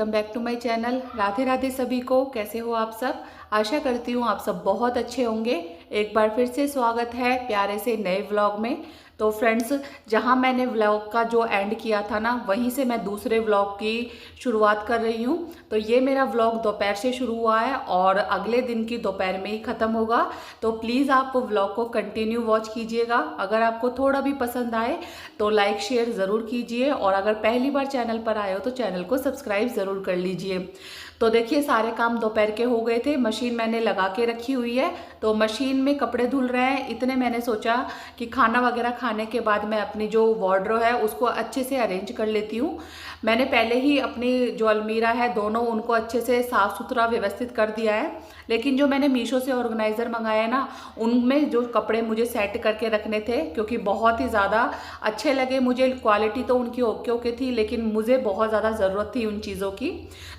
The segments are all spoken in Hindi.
Welcome back to my channel. Radhe Radhe सभी को। कैसे हो आप सब? आशा करती हूँ आप सब बहुत अच्छे होंगे। एक बार फिर से स्वागत है प्यारे से नए व्लॉग में। तो फ्रेंड्स, जहाँ मैंने व्लॉग का जो एंड किया था ना, वहीं से मैं दूसरे व्लॉग की शुरुआत कर रही हूँ। तो ये मेरा व्लॉग दोपहर से शुरू हुआ है और अगले दिन की दोपहर में ही ख़त्म होगा। तो प्लीज़ आप व्लॉग को कंटिन्यू वॉच कीजिएगा। अगर आपको थोड़ा भी पसंद आए तो लाइक शेयर ज़रूर कीजिए, और अगर पहली बार चैनल पर आए हो तो चैनल को सब्सक्राइब ज़रूर कर लीजिए। तो देखिए, सारे काम दोपहर के हो गए थे। मशीन मैंने लगा के रखी हुई है, तो मशीन में कपड़े धुल रहे हैं। इतने मैंने सोचा कि खाना वगैरह खाने के बाद मैं अपनी जो वार्डरोब है उसको अच्छे से अरेंज कर लेती हूँ। मैंने पहले ही अपनी जो अलमीरा है दोनों, उनको अच्छे से साफ़ सुथरा व्यवस्थित कर दिया है। लेकिन जो मैंने मीशो से ऑर्गेनाइज़र मंगाया है ना, उनमें जो कपड़े मुझे सेट करके रखने थे, क्योंकि बहुत ही ज़्यादा अच्छे लगे मुझे। क्वालिटी तो उनकी ओके ओके थी, लेकिन मुझे बहुत ज़्यादा ज़रूरत थी उन चीज़ों की,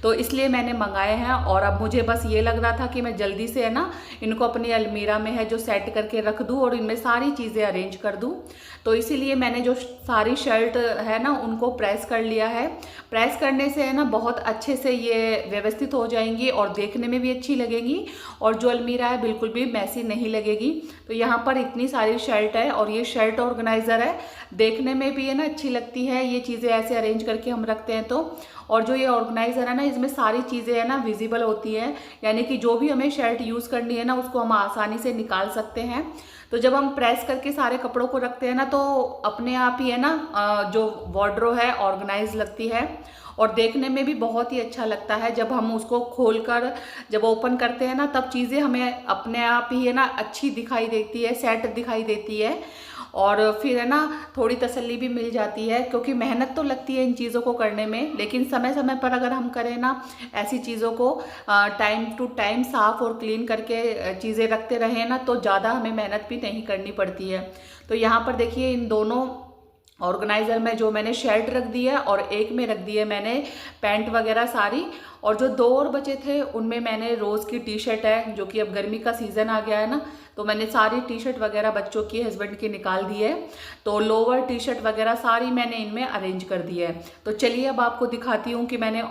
तो इसलिए मैंने मंगाए हैं। और अब मुझे बस ये लग रहा था कि मैं जल्दी से है ना इनको अपनी अलमीरा में है जो सेट करके रख दूँ और इनमें सारी चीज़ें अरेंज कर दूँ। तो इसीलिए मैंने जो सारी शर्ट है ना उनको प्रेस कर लिया है। प्रेस करने से है ना बहुत अच्छे से ये व्यवस्थित हो जाएंगी और देखने में भी अच्छी लगेंगी, और जो अलमीरा है बिल्कुल भी मैसी नहीं लगेगी। तो यहाँ पर इतनी सारी शर्ट है और ये शर्ट ऑर्गेनाइज़र है, देखने में भी है ना अच्छी लगती है ये चीज़ें ऐसे अरेंज करके हम रखते हैं तो। और जो ये ऑर्गेनाइज़र है ना, इसमें सारी चीज़ें है ना विजिबल होती हैं, यानी कि जो भी हमें शर्ट यूज़ करनी है ना उसको हम आसानी से निकाल सकते हैं। तो जब हम प्रेस करके सारे कपड़ों को रखते हैं ना, तो अपने आप ही है ना जो वार्डरोब है ऑर्गेनाइज लगती है, और देखने में भी बहुत ही अच्छा लगता है। जब हम उसको खोलकर जब ओपन करते हैं ना, तब चीज़ें हमें अपने आप ही है ना अच्छी दिखाई देती है, सेट दिखाई देती है, और फिर है ना थोड़ी तसल्ली भी मिल जाती है। क्योंकि मेहनत तो लगती है इन चीज़ों को करने में, लेकिन समय समय पर अगर हम करें ना ऐसी चीज़ों को टाइम टू टाइम साफ़ और क्लीन करके चीज़ें रखते रहें ना, तो ज़्यादा हमें मेहनत भी नहीं करनी पड़ती है। तो यहाँ पर देखिए, इन दोनों ऑर्गेनाइज़र में जो मैंने शर्ट रख दी है और एक में रख दी है मैंने पैंट वगैरह सारी, और जो दो और बचे थे उनमें मैंने रोज़ की टी शर्ट है, जो कि अब गर्मी का सीज़न आ गया है ना, तो मैंने सारी टी शर्ट वगैरह बच्चों की, हस्बैंड की निकाल दी है। तो लोअर टी शर्ट वगैरह सारी मैंने इनमें अरेंज कर दी है। तो चलिए अब आपको दिखाती हूँ कि मैंने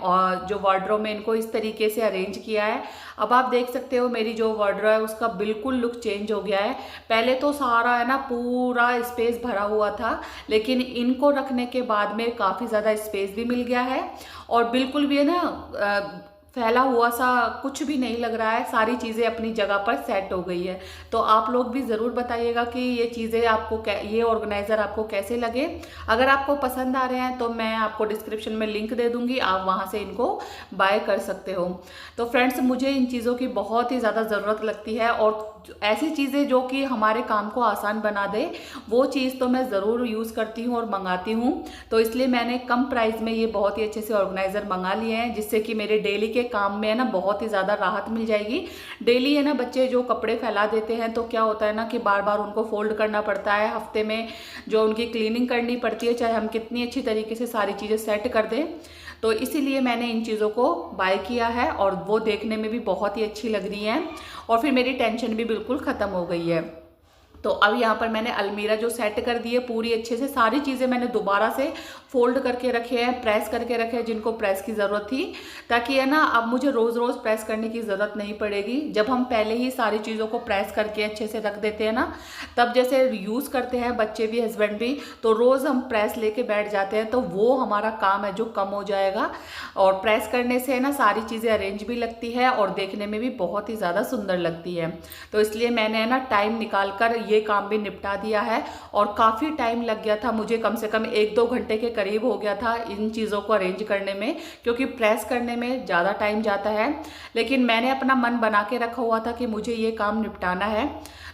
जो वार्डरोब में इनको इस तरीके से अरेंज किया है। अब आप देख सकते हो मेरी जो वार्डरोब है उसका बिल्कुल लुक चेंज हो गया है। पहले तो सारा है ना पूरा स्पेस भरा हुआ था, लेकिन इनको रखने के बाद में काफ़ी ज़्यादा स्पेस भी मिल गया है, और बिल्कुल भी है ना फैला हुआ सा कुछ भी नहीं लग रहा है। सारी चीज़ें अपनी जगह पर सेट हो गई है। तो आप लोग भी ज़रूर बताइएगा कि ये चीज़ें आपको ये ऑर्गेनाइज़र आपको कैसे लगे। अगर आपको पसंद आ रहे हैं तो मैं आपको डिस्क्रिप्शन में लिंक दे दूँगी, आप वहाँ से इनको बाय कर सकते हो। तो फ्रेंड्स, मुझे इन चीज़ों की बहुत ही ज़्यादा ज़रूरत लगती है, और ऐसी चीज़ें जो कि हमारे काम को आसान बना दे, वो चीज़ तो मैं ज़रूर यूज़ करती हूँ और मंगाती हूँ। तो इसलिए मैंने कम प्राइस में ये बहुत ही अच्छे से ऑर्गेनाइज़र मंगा लिए हैं, जिससे कि मेरे डेली के काम में है ना बहुत ही ज़्यादा राहत मिल जाएगी। डेली है ना बच्चे जो कपड़े फैला देते हैं, तो क्या होता है ना कि बार बार उनको फोल्ड करना पड़ता है, हफ्ते में जो उनकी क्लीनिंग करनी पड़ती है, चाहे हम कितनी अच्छी तरीके से सारी चीज़ें सेट कर दें। तो इसीलिए मैंने इन चीज़ों को बाय किया है, और वो देखने में भी बहुत ही अच्छी लग रही हैं, और फिर मेरी टेंशन भी बिल्कुल ख़त्म हो गई है। तो अब यहाँ पर मैंने अलमीरा जो सेट कर दी है पूरी अच्छे से, सारी चीज़ें मैंने दोबारा से फोल्ड करके रखे हैं, प्रेस करके रखे हैं जिनको प्रेस की ज़रूरत थी, ताकि है ना अब मुझे रोज़ रोज़ प्रेस करने की ज़रूरत नहीं पड़ेगी। जब हम पहले ही सारी चीज़ों को प्रेस करके अच्छे से रख देते हैं ना, तब जैसे यूज़ करते हैं बच्चे भी, हस्बैंड भी, तो रोज़ हम प्रेस लेके बैठ जाते हैं, तो वो हमारा काम है जो कम हो जाएगा। और प्रेस करने से है ना सारी चीज़ें अरेंज भी लगती है और देखने में भी बहुत ही ज़्यादा सुंदर लगती है। तो इसलिए मैंने है ना टाइम निकाल कर ये काम भी निपटा दिया है, और काफ़ी टाइम लग गया था मुझे, कम से कम 1-2 घंटे के करीब हो गया था इन चीज़ों को अरेंज करने में, क्योंकि प्रेस करने में ज़्यादा टाइम जाता है। लेकिन मैंने अपना मन बना के रखा हुआ था कि मुझे ये काम निपटाना है,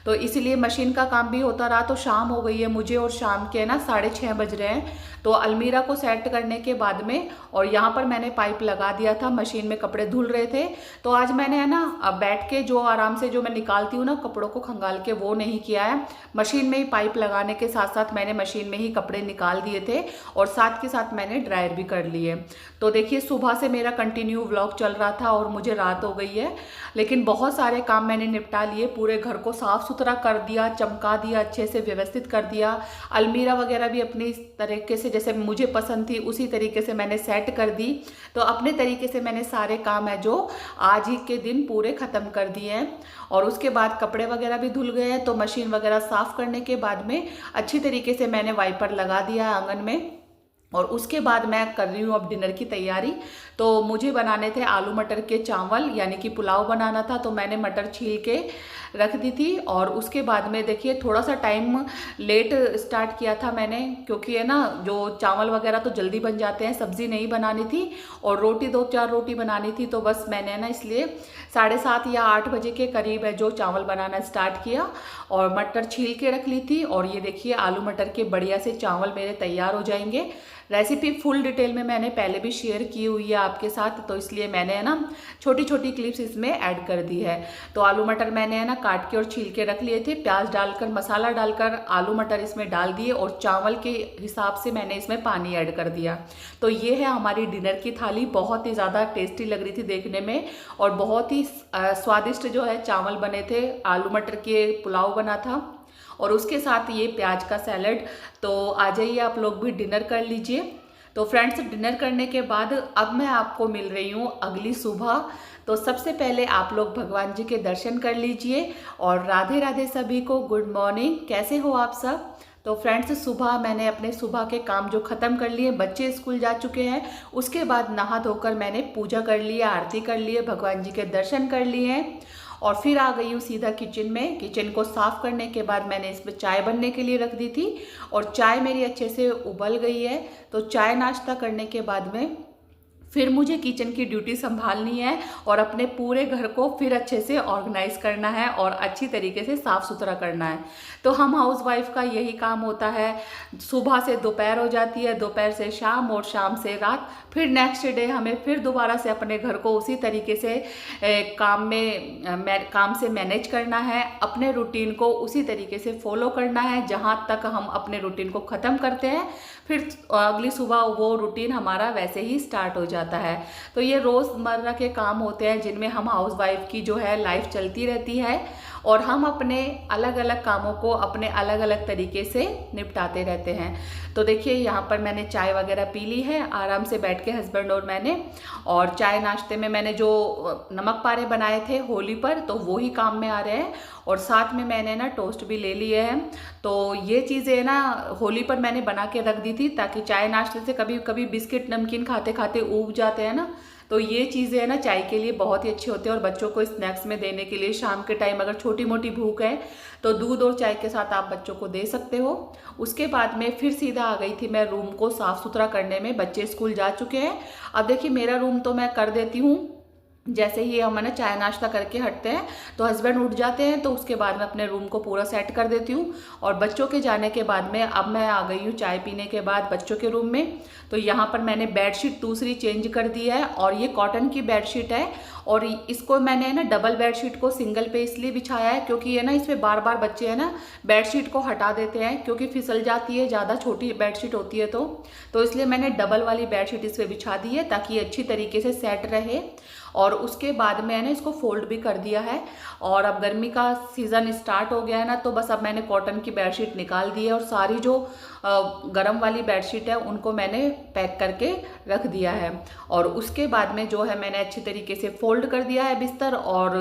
तो इसीलिए मशीन का काम भी होता रहा। तो शाम हो गई है मुझे, और शाम के ना 6:30 बज रहे हैं। तो अलमीरा को सेट करने के बाद में, और यहाँ पर मैंने पाइप लगा दिया था, मशीन में कपड़े धुल रहे थे। तो आज मैंने है ना बैठ के जो आराम से जो मैं निकालती हूँ ना कपड़ों को खंगाल के, वो नहीं किया है। मशीन में ही पाइप लगाने के साथ साथ मैंने मशीन में ही कपड़े निकाल दिए थे और साथ के साथ मैंने ड्रायर भी कर लिए। तो देखिए सुबह से मेरा कंटिन्यू व्लॉग चल रहा था और मुझे रात हो गई है, लेकिन बहुत सारे काम मैंने निपटा लिए। पूरे घर को साफ सुथरा कर दिया, चमका दिया, अच्छे से व्यवस्थित कर दिया। अलमीरा वगैरह भी अपनी तरीके से जैसे मुझे पसंद थी उसी तरीके से मैंने सेट कर दी। तो अपने तरीके से मैंने सारे काम है जो आज ही के दिन पूरे ख़त्म कर दिए हैं। और उसके बाद कपड़े वगैरह भी धुल गए हैं, तो मशीन वगैरह साफ़ करने के बाद में अच्छी तरीके से मैंने वाइपर लगा दिया है आंगन में। और उसके बाद मैं कर रही हूँ अब डिनर की तैयारी। तो मुझे बनाने थे आलू मटर के चावल, यानी कि पुलाव बनाना था। तो मैंने मटर छील के रख दी थी और उसके बाद में देखिए थोड़ा सा टाइम लेट स्टार्ट किया था मैंने, क्योंकि है ना जो चावल वगैरह तो जल्दी बन जाते हैं, सब्ज़ी नहीं बनानी थी और रोटी 2-4 रोटी बनानी थी। तो बस मैंने ना इसलिए 7:30 या 8 बजे के करीब है जो चावल बनाना स्टार्ट किया और मटर छील के रख ली थी। और ये देखिए आलू मटर के बढ़िया से चावल मेरे तैयार हो जाएंगे। रेसिपी फुल डिटेल में मैंने पहले भी शेयर की हुई है आपके साथ, तो इसलिए मैंने है ना छोटी छोटी क्लिप्स इसमें ऐड कर दी है। तो आलू मटर मैंने है ना काट के और छील के रख लिए थे। प्याज डालकर मसाला डालकर आलू मटर इसमें डाल दिए और चावल के हिसाब से मैंने इसमें पानी ऐड कर दिया। तो ये है हमारी डिनर की थाली। बहुत ही ज़्यादा टेस्टी लग रही थी देखने में और बहुत ही स्वादिष्ट जो है चावल बने थे। आलू मटर के पुलाव बना था और उसके साथ ये प्याज का सैलड। तो आ जाइए आप लोग भी डिनर कर लीजिए। तो फ्रेंड्स डिनर करने के बाद अब मैं आपको मिल रही हूँ अगली सुबह। तो सबसे पहले आप लोग भगवान जी के दर्शन कर लीजिए और राधे राधे सभी को गुड मॉर्निंग। कैसे हो आप सब? तो फ्रेंड्स सुबह मैंने अपने सुबह के काम जो ख़त्म कर लिए, बच्चे स्कूल जा चुके हैं, उसके बाद नहा धोकर मैंने पूजा कर ली, आरती कर ली, भगवान जी के दर्शन कर लिए हैं और फिर आ गई हूँ सीधा किचन में। किचन को साफ़ करने के बाद मैंने इसमें चाय बनने के लिए रख दी थी और चाय मेरी अच्छे से उबल गई है। तो चाय नाश्ता करने के बाद में फिर मुझे किचन की ड्यूटी संभालनी है और अपने पूरे घर को फिर अच्छे से ऑर्गेनाइज करना है और अच्छी तरीके से साफ़ सुथरा करना है। तो हम हाउसवाइफ का यही काम होता है। सुबह से दोपहर हो जाती है, दोपहर से शाम और शाम से रात, फिर नेक्स्ट डे हमें फिर दोबारा से अपने घर को उसी तरीके से काम से मैनेज करना है। अपने रूटीन को उसी तरीके से फॉलो करना है। जहाँ तक हम अपने रूटीन को ख़त्म करते हैं फिर अगली सुबह वो रूटीन हमारा वैसे ही स्टार्ट हो जाता है। तो ये रोज़मर्रा के काम होते हैं जिनमें हम हाउसवाइफ की जो है लाइफ चलती रहती है और हम अपने अलग अलग कामों को अपने अलग अलग तरीके से निपटाते रहते हैं। तो देखिए यहाँ पर मैंने चाय वगैरह पी ली है आराम से बैठ के, हस्बैंड और मैंने। और चाय नाश्ते में मैंने जो नमक पारे बनाए थे होली पर, तो वो ही काम में आ रहे हैं और साथ में मैंने ना टोस्ट भी ले लिए हैं। तो ये चीज़ें ना होली पर मैंने बना के रख दी थी ताकि चाय नाश्ते से कभी कभी बिस्किट नमकीन खाते खाते ऊब जाते हैं ना, तो ये चीज़ें है ना चाय के लिए बहुत ही अच्छी होती है। और बच्चों को स्नैक्स में देने के लिए शाम के टाइम अगर छोटी मोटी भूख है तो दूध और चाय के साथ आप बच्चों को दे सकते हो। उसके बाद में फिर सीधा आ गई थी मैं रूम को साफ़ सुथरा करने में। बच्चे स्कूल जा चुके हैं। अब देखिए मेरा रूम तो मैं कर देती हूँ, जैसे ही हम ना चाय नाश्ता करके हटते हैं तो हस्बैंड उठ जाते हैं, तो उसके बाद मैं अपने रूम को पूरा सेट कर देती हूँ। और बच्चों के जाने के बाद में अब मैं आ गई हूँ चाय पीने के बाद बच्चों के रूम में। तो यहाँ पर मैंने बेडशीट दूसरी चेंज कर दी है और ये कॉटन की बेडशीट है और इसको मैंने ना डबल बेडशीट को सिंगल पे इसलिए बिछाया है क्योंकि ये ना इसमें बार बार बच्चे है ना बेडशीट को हटा देते हैं क्योंकि फिसल जाती है, ज़्यादा छोटी बेडशीट होती है। तो इसलिए मैंने डबल वाली बेडशीट इस पर बिछा दी है ताकि अच्छी तरीके से सेट रहे। और उसके बाद मैंने इसको फोल्ड भी कर दिया है। और अब गर्मी का सीज़न स्टार्ट हो गया है ना, तो बस अब मैंने कॉटन की बेडशीट निकाल दी है और सारी जो गरम वाली बेडशीट है उनको मैंने पैक करके रख दिया है। और उसके बाद में जो है मैंने अच्छी तरीके से फोल्ड कर दिया है बिस्तर और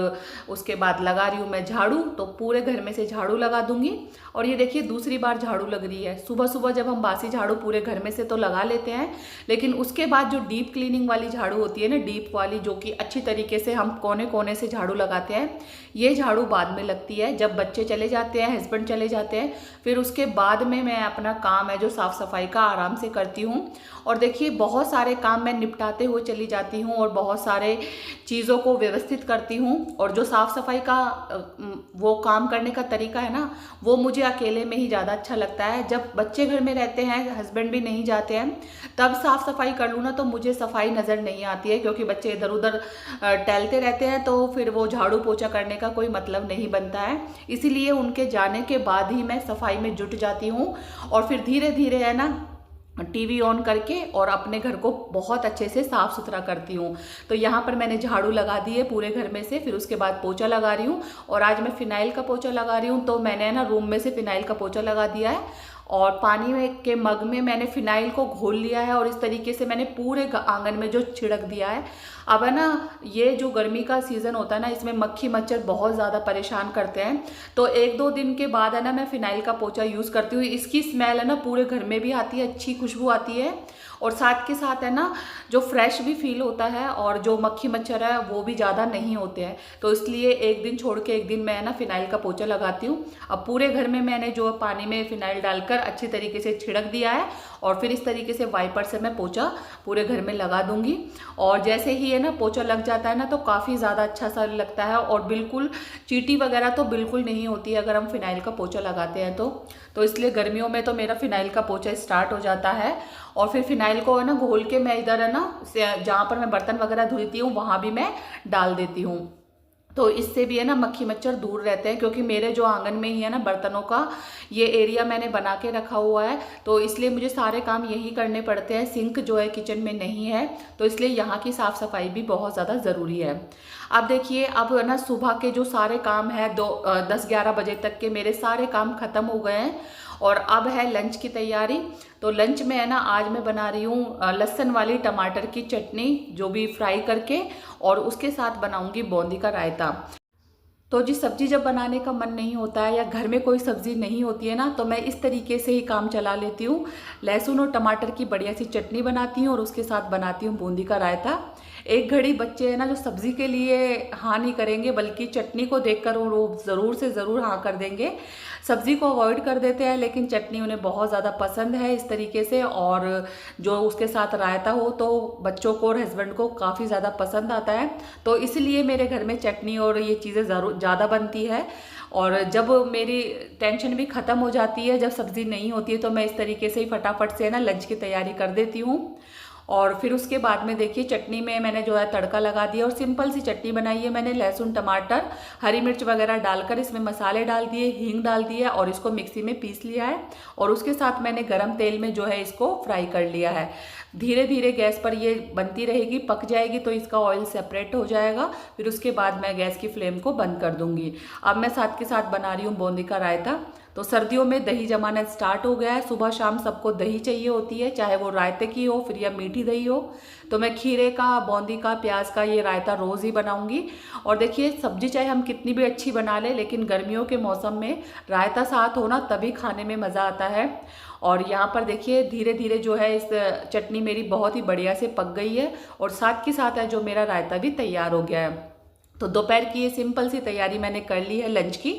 उसके बाद लगा रही हूँ मैं झाड़ू। तो पूरे घर में से झाड़ू लगा दूंगी। और ये देखिए दूसरी बार झाड़ू लग रही है। सुबह सुबह जब हम बासी झाड़ू पूरे घर में से तो लगा लेते हैं, लेकिन उसके बाद जो डीप क्लीनिंग वाली झाड़ू होती है ना, डीप वाली जो कि अच्छी तरीके से हम कोने कोने से झाड़ू लगाते हैं, ये झाड़ू बाद में लगती है जब बच्चे चले जाते हैं, हस्बैंड चले जाते हैं। फिर उसके बाद में मैं अपना काम काम है जो साफ़ सफाई का आराम से करती हूँ। और देखिए बहुत सारे काम मैं निपटाते हुए चली जाती हूँ और बहुत सारे चीज़ों को व्यवस्थित करती हूँ। और जो साफ़ सफाई का वो काम करने का तरीका है ना, वो मुझे अकेले में ही ज़्यादा अच्छा लगता है। जब बच्चे घर में रहते हैं, हस्बैंड भी नहीं जाते हैं, तब साफ़ सफाई कर लूँ ना तो मुझे सफाई नज़र नहीं आती है, क्योंकि बच्चे इधर उधर टहलते रहते हैं, तो फिर वो झाड़ू पोछा करने का कोई मतलब नहीं बनता है। इसीलिए उनके जाने के बाद ही मैं सफाई में जुट जाती हूँ और फिर धीरे धीरे है ना टीवी ऑन करके और अपने घर को बहुत अच्छे से साफ़ सुथरा करती हूँ। तो यहाँ पर मैंने झाड़ू लगा दी है पूरे घर में से, फिर उसके बाद पोछा लगा रही हूँ। और आज मैं फ़िनाइल का पोछा लगा रही हूँ, तो मैंने ना रूम में से फ़िनाइल का पोछा लगा दिया है और पानी में के मग में मैंने फ़िनाइल को घोल लिया है और इस तरीके से मैंने पूरे आंगन में जो छिड़क दिया है। अब है ना ये जो गर्मी का सीज़न होता है ना, इसमें मक्खी मच्छर बहुत ज़्यादा परेशान करते हैं, तो 1-2 दिन के बाद है ना मैं फ़िनाइल का पोछा यूज़ करती हूँ। इसकी स्मेल है ना पूरे घर में भी आती है, अच्छी खुशबू आती है और साथ के साथ है ना जो फ्रेश भी फील होता है और जो मक्खी मच्छर है वो भी ज़्यादा नहीं होते हैं। तो इसलिए एक दिन छोड़ के एक दिन मैं ना फ़िनाइल का पोछा लगाती हूँ। अब पूरे घर में मैंने जो पानी में फ़िनाइल डालकर अच्छी तरीके से छिड़क दिया है और फिर इस तरीके से वाइपर से मैं पोछा पूरे घर में लगा दूंगी। और जैसे ही है ना पोछा लग जाता है ना तो काफ़ी ज़्यादा अच्छा सा लगता है और बिल्कुल चींटी वगैरह तो बिल्कुल नहीं होती है अगर हम फ़िनाइल का पोछा लगाते हैं तो इसलिए गर्मियों में तो मेरा फ़िनाइल का पोछा स्टार्ट हो जाता है। और फिर फ़िनाइल को है ना घोल के मैं इधर है ना जहाँ पर मैं बर्तन वगैरह धुलती हूँ वहाँ भी मैं डाल देती हूँ। तो इससे भी है ना मक्खी मच्छर दूर रहते हैं, क्योंकि मेरे जो आंगन में ही है ना बर्तनों का ये एरिया मैंने बना के रखा हुआ है, तो इसलिए मुझे सारे काम यही करने पड़ते हैं। सिंक जो है किचन में नहीं है, तो इसलिए यहाँ की साफ़ सफाई भी बहुत ज़्यादा ज़रूरी है। अब देखिए अब है ना सुबह के जो सारे काम है 10-11 बजे तक के मेरे सारे काम ख़त्म हो गए हैं और अब है लंच की तैयारी। तो लंच में है ना आज मैं बना रही हूँ लहसुन वाली टमाटर की चटनी, जो भी फ्राई करके, और उसके साथ बनाऊंगी बूंदी का रायता। तो जी सब्जी जब बनाने का मन नहीं होता है या घर में कोई सब्जी नहीं होती है ना, तो मैं इस तरीके से ही काम चला लेती हूँ। लहसुन और टमाटर की बढ़िया सी चटनी बनाती हूँ और उसके साथ बनाती हूँ बूंदी का रायता। एक घड़ी बच्चे है ना जो सब्जी के लिए हाँ नहीं करेंगे, बल्कि चटनी को देखकर वो ज़रूर से ज़रूर हाँ कर देंगे। सब्जी को अवॉइड कर देते हैं, लेकिन चटनी उन्हें बहुत ज़्यादा पसंद है इस तरीके से, और जो उसके साथ रायता हो तो बच्चों को और हस्बैंड को काफ़ी ज़्यादा पसंद आता है। तो इसलिए मेरे घर में चटनी और ये चीज़ें ज़रूर ज़्यादा बनती है। और जब मेरी टेंशन भी ख़त्म हो जाती है, जब सब्ज़ी नहीं होती है, तो मैं इस तरीके से ही फटाफट से ना लंच की तैयारी कर देती हूँ। और फिर उसके बाद में देखिए चटनी में मैंने जो है तड़का लगा दिया और सिंपल सी चटनी बनाई है मैंने। लहसुन टमाटर हरी मिर्च वगैरह डालकर इसमें मसाले डाल दिए, हींग डाल दिया और इसको मिक्सी में पीस लिया है। और उसके साथ मैंने गरम तेल में जो है इसको फ्राई कर लिया है। धीरे धीरे गैस पर ये बनती रहेगी, पक जाएगी तो इसका ऑयल सेपरेट हो जाएगा। फिर उसके बाद मैं गैस की फ्लेम को बंद कर दूंगी। अब मैं साथ के साथ बना रही हूँ बूंदी का रायता। तो सर्दियों में दही जमाना स्टार्ट हो गया है, सुबह शाम सबको दही चाहिए होती है, चाहे वो रायते की हो फिर या मीठी दही हो। तो मैं खीरे का, बूंदी का, प्याज का ये रायता रोज़ ही बनाऊंगी। और देखिए सब्जी चाहे हम कितनी भी अच्छी बना लें, लेकिन गर्मियों के मौसम में रायता साथ हो ना तभी खाने में मज़ा आता है। और यहाँ पर देखिए धीरे धीरे जो है इस चटनी मेरी बहुत ही बढ़िया से पक गई है और साथ के साथ है जो मेरा रायता भी तैयार हो गया है। तो दोपहर की ये सिंपल सी तैयारी मैंने कर ली है लंच की।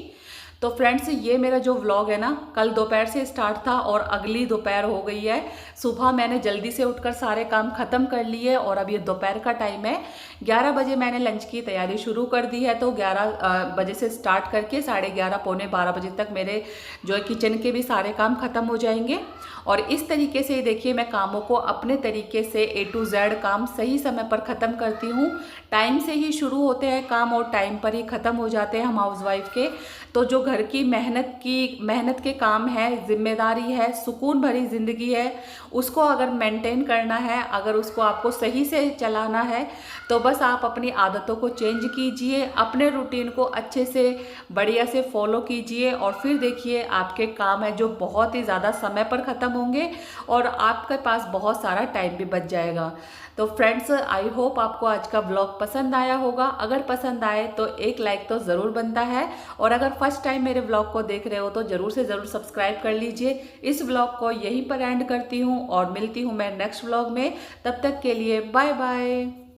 तो फ्रेंड्स ये मेरा जो व्लॉग है ना कल दोपहर से स्टार्ट था और अगली दोपहर हो गई है। सुबह मैंने जल्दी से उठकर सारे काम ख़त्म कर लिए और अब ये दोपहर का टाइम है। 11 बजे मैंने लंच की तैयारी शुरू कर दी है। तो 11 बजे से स्टार्ट करके 11:30 पौने 12 बजे तक मेरे जो है किचन के भी सारे काम ख़त्म हो जाएंगे। और इस तरीके से देखिए मैं कामों को अपने तरीके से A to Z काम सही समय पर ख़त्म करती हूँ। टाइम से ही शुरू होते हैं काम और टाइम पर ही ख़त्म हो जाते हैं हम हाउसवाइफ के। तो जो घर की मेहनत के काम है, जिम्मेदारी है, सुकून भरी ज़िंदगी है, उसको अगर मेंटेन करना है, अगर उसको आपको सही से चलाना है, तो बस आप अपनी आदतों को चेंज कीजिए, अपने रूटीन को अच्छे से बढ़िया से फॉलो कीजिए और फिर देखिए आपके काम है जो बहुत ही ज़्यादा समय पर ख़त्म होंगे और आपके पास बहुत सारा टाइम भी बच जाएगा। तो फ्रेंड्स आई होप आपको आज का व्लॉग पसंद आया होगा। अगर पसंद आए तो एक लाइक तो ज़रूर बनता है और अगर फर्स्ट टाइम मेरे व्लॉग को देख रहे हो तो ज़रूर से ज़रूर सब्सक्राइब कर लीजिए। इस व्लॉग को यहीं पर एंड करती हूँ और मिलती हूँ मैं नेक्स्ट व्लॉग में। तब तक के लिए बाय बाय।